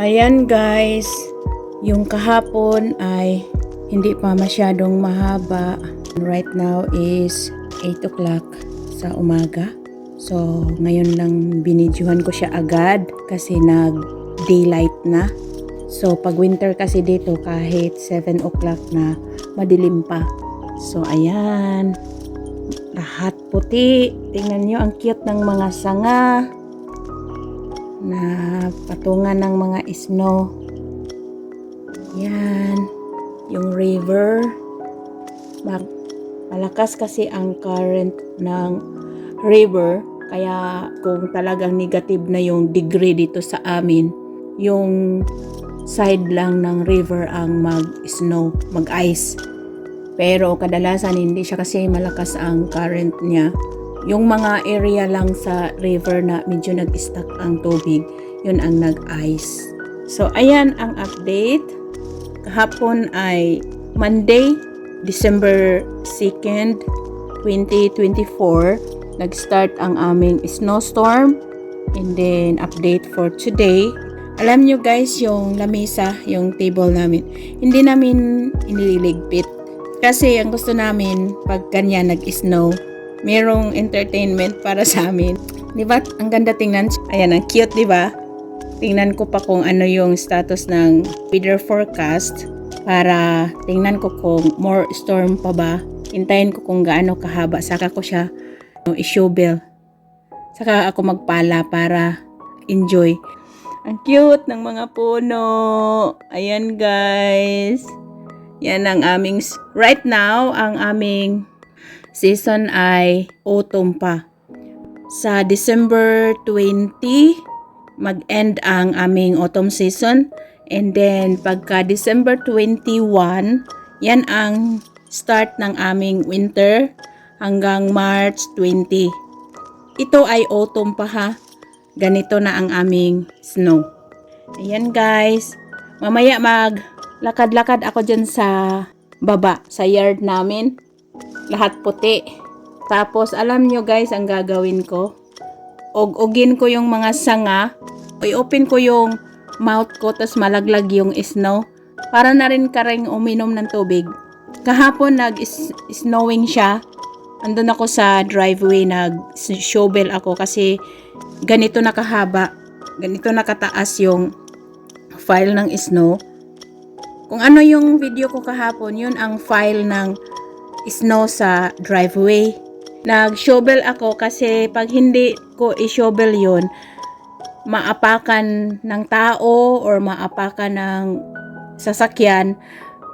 Ayan guys, yung kahapon ay hindi pa masyadong mahaba. Right now is 8 o'clock sa umaga. So ngayon lang binidyohan ko siya agad kasi nag-daylight na. So pag winter kasi dito kahit 7 o'clock na madilim pa. So ayan, lahat puti. Tingnan nyo ang cute ng mga sanga na patungan ng mga snow. Yan, yung river. Malakas kasi ang current ng river, kaya kung talagang negative na yung degree dito sa amin, yung side lang ng river ang mag-snow, mag-ice. Pero kadalasan hindi siya kasi malakas ang current niya. Yung mga area lang sa river na medyo nag-stuck ang tubig, yun ang nag-ice. So, ayan ang update. Kahapon ay Monday, December 2nd, 2024. Nag-start ang aming snowstorm. And then, update for today. Alam nyo guys, yung lamesa, yung table namin, hindi namin iniligpit. Kasi ang gusto namin, pag ganyan nag-snow, merong entertainment para sa amin. Diba? Ang ganda tingnan. Ayan, ang cute, diba? Tingnan ko pa kung ano yung status ng weather forecast para tingnan ko kung more storm pa ba. Hintayin ko kung gaano kahaba. Saka ko siya i-shovel. Saka ako magpala para enjoy. Ang cute ng mga puno. Ayan, guys. Yan ang aming, right now, ang aming season ay autumn pa. Sa December 20, mag-end ang aming autumn season. And then, pagka December 21, yan ang start ng aming winter hanggang March 20. Ito ay autumn pa ha. Ganito na ang aming snow. Ayan guys. Mamaya maglakad-lakad ako dyan sa baba, sa yard namin. Lahat puti. Tapos, alam nyo guys, ang gagawin ko. Ugin ko yung mga sanga. I-open ko yung mouth ko, tapos malaglag yung snow. Para na rin karing uminom ng tubig. Kahapon, nag-snowing siya. Andun ako sa driveway, nag-shovel ako kasi ganito nakahaba. Ganito nakataas yung file ng snow. Kung ano yung video ko kahapon, yun ang file ng snow sa driveway. Nag-shovel ako kasi pag hindi ko i-shovel yun, maapakan ng tao or maapakan ng sasakyan,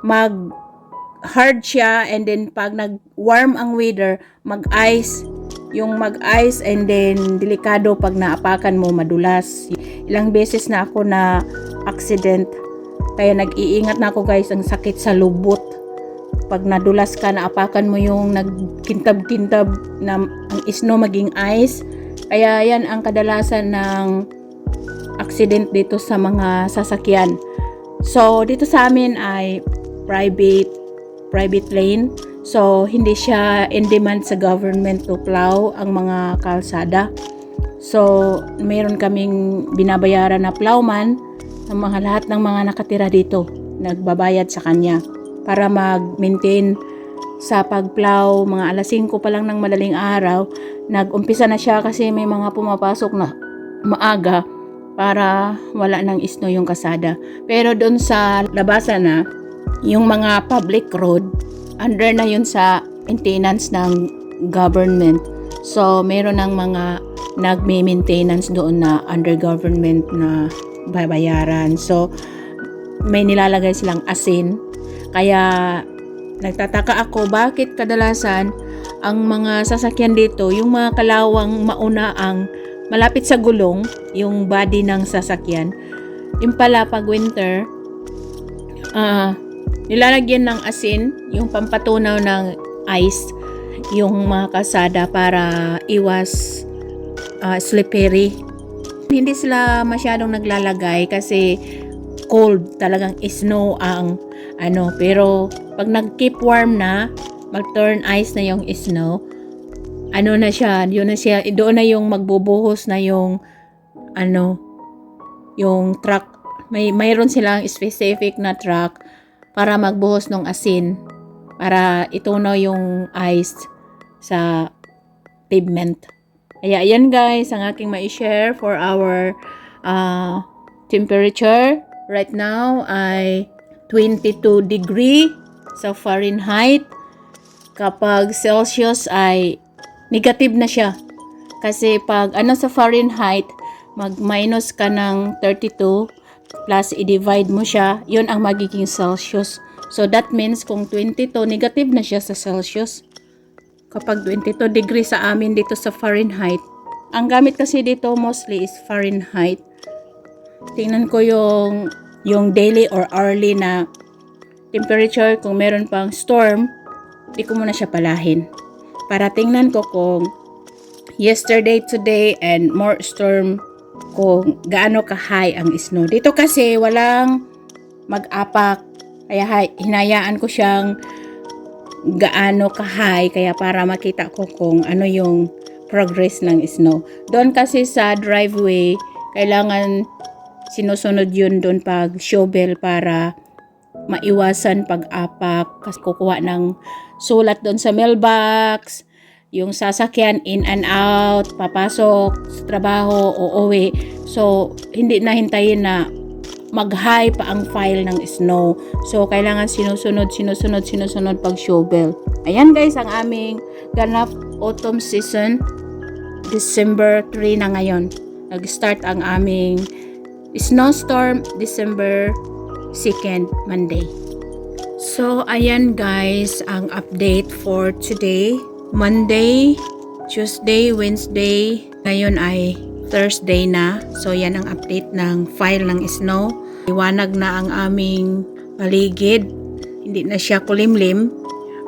mag-hard siya, and then pag nag-warm ang weather, mag-ice. Yung mag-ice, and then delikado pag naapakan mo, madulas. Ilang beses na ako na accident, kaya nag-iingat na ako guys. Ang sakit sa lubot pag nadulas ka, naapakan mo yung nagkintab-kintab na ang snow maging ice. Kaya yan ang kadalasan ng accident dito sa mga sasakyan. So dito sa amin ay private lane. So hindi siya in demand sa government to plow ang mga kalsada. So mayroon kaming binabayaran na plowman. Ang mga lahat ng mga nakatira dito nagbabayad sa kanya para mag-maintain sa pagplow. Mga alas 5 pa lang ng madaling araw, nag-umpisa na siya kasi may mga pumapasok na maaga para wala ng snow yung kasada. Pero doon sa labasan na, yung mga public road, under na yun sa maintenance ng government. So, meron ng mga nagme-maintenance doon na under government na babayaran. So, may nilalagay silang asin. Kaya nagtataka ako bakit kadalasan ang mga sasakyan dito, yung mga kalawang mauna ang malapit sa gulong, yung body ng sasakyan. Yung pala pag winter, nilalagyan ng asin, yung pampatunaw ng ice, yung mga kalsada para iwas slippery. Hindi sila masyadong naglalagay kasi cold, talagang snow ang pero pag nag-keep warm na, mag-turn ice na yung snow, na siya, doon na yung magbubuhos na yung yung truck mayroon silang specific na truck para magbuhos ng asin para itunaw yung ice sa pavement. Kaya ayan guys, ang aking ma-share for our temperature. Right now ay 22 degree sa Fahrenheit. Kapag Celsius ay negative na siya. Kasi pag sa Fahrenheit, mag-minus ka ng 32 plus i-divide mo siya, yun ang magiging Celsius. So that means kung 22, negative na siya sa Celsius. Kapag 22 degree sa amin dito sa Fahrenheit, ang gamit kasi dito mostly is Fahrenheit. Tingnan ko yung daily or hourly na temperature. Kung meron pang storm, di ko muna siya palahin. Para tingnan ko kung yesterday, today, and more storm, kung gaano ka-high ang snow. Dito kasi walang mag-apak. Kaya hinayaan ko siyang gaano ka-high. Kaya para makita ko kung ano yung progress ng snow. Doon kasi sa driveway, kailangan sinusunod yun doon pag shovel para maiwasan pag-apak. Kasi kukuha ng sulat doon sa mailbox. Yung sasakyan in and out, papasok sa trabaho o uwi. So, hindi na hintayin na mag-high pa ang file ng snow. So, kailangan sinusunod pag shovel. Ayan guys, ang aming ganap autumn season. December 3 na ngayon. Nag-start ang aming snowstorm December 2nd, Monday. So, ayan guys, ang update for today. Monday, Tuesday, Wednesday, ngayon ay Thursday na. So yan ang update ng file ng snow. Liwanag na ang aming paligid. Hindi na siya kulimlim.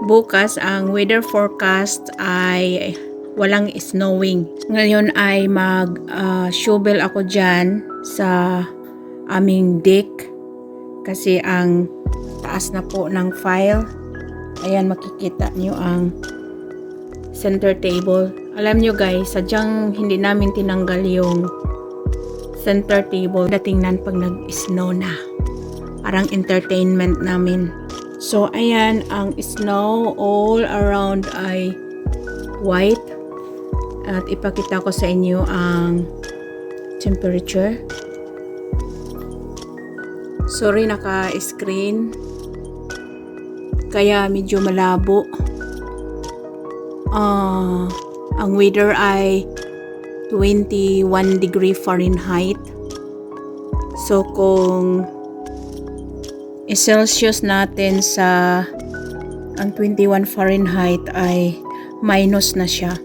Bukas ang weather forecast ay walang snowing. Ngayon ay mag-shovel ako dyan sa aming deck. Kasi ang taas na po ng file. Ayan, makikita nyo ang center table. Alam nyo guys, sadyang hindi namin tinanggal yung center table. Datingnan pag nag-snow na. Parang entertainment namin. So, ayan, ang snow all around ay white. At ipakita ko sa inyo ang temperature. Sorry, naka-screen. Kaya medyo malabo. Ang weather ay 21 degree Fahrenheit. So, kung i-Celsius natin sa ang 21 Fahrenheit ay minus na siya.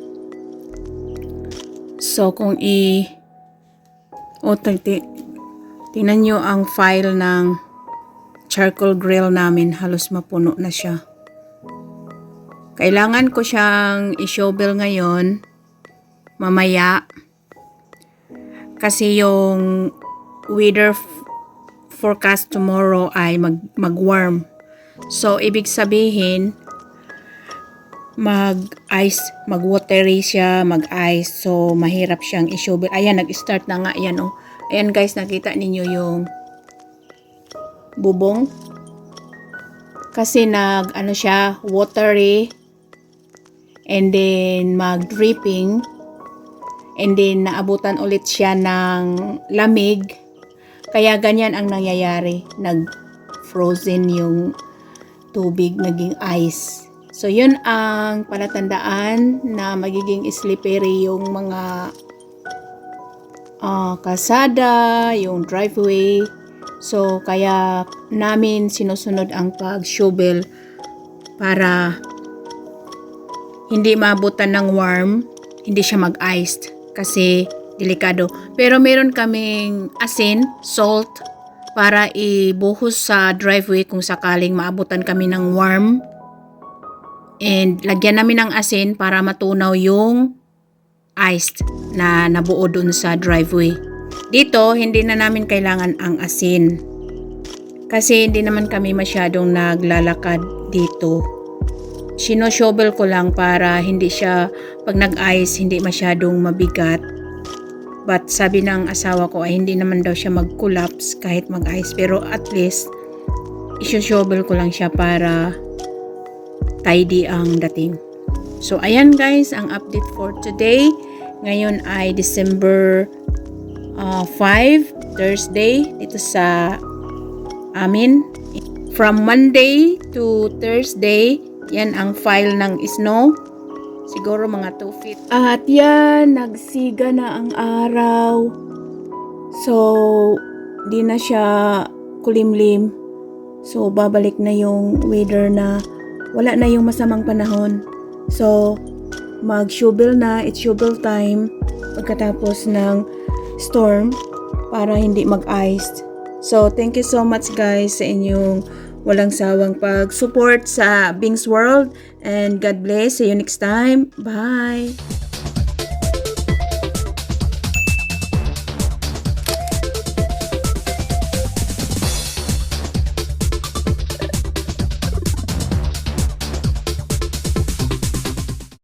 So, kung tingnan nyo ang file ng charcoal grill namin, halos mapuno na siya. Kailangan ko siyang i-shovel ngayon, mamaya. Kasi yung weather forecast tomorrow ay mag-warm. So, ibig sabihin, mag-watery siya, mag-ice. So, mahirap siyang i-shovel. Ayan, nag-start na nga. Ayan, oh. Ayan guys, nakita ninyo yung bubong. Kasi siya, watery. And then mag-dripping, and then naabutan ulit siya ng lamig, kaya ganyan ang nangyayari, nag-frozen yung tubig, naging ice. So yun ang palatandaan na magiging slippery yung mga kalsada, yung driveway. So kaya namin sinusunod ang pag-shovel para hindi maabutan ng warm, hindi siya mag-iced kasi delikado. Pero meron kaming asin, salt, para ibuhos sa driveway kung sakaling maabutan kami ng warm. And lagyan namin ng asin para matunaw yung iced na nabuo dun sa driveway. Dito, hindi na namin kailangan ang asin. Kasi hindi naman kami masyadong naglalakad dito. Sino-shovel ko lang para hindi siya, pag nag-ice, hindi masyadong mabigat. But sabi ng asawa ko ay hindi naman daw siya mag-collapse kahit mag-ice. Pero at least, iso-shovel ko lang siya para tidy ang dating. So, ayan guys, ang update for today. Ngayon ay December 5, Thursday, dito sa amin. From Monday to Thursday, yan ang file ng snow. Siguro mga 2 feet. At yan, nagsiga na ang araw. So, di na siya kulimlim. So, babalik na yung weather na wala na yung masamang panahon. So, mag-shovel na. It's shovel time. Pagkatapos ng storm para hindi mag-ice. So, thank you so much guys sa inyong walang sawang pag-support sa Bing's World. And God bless. See you next time. Bye!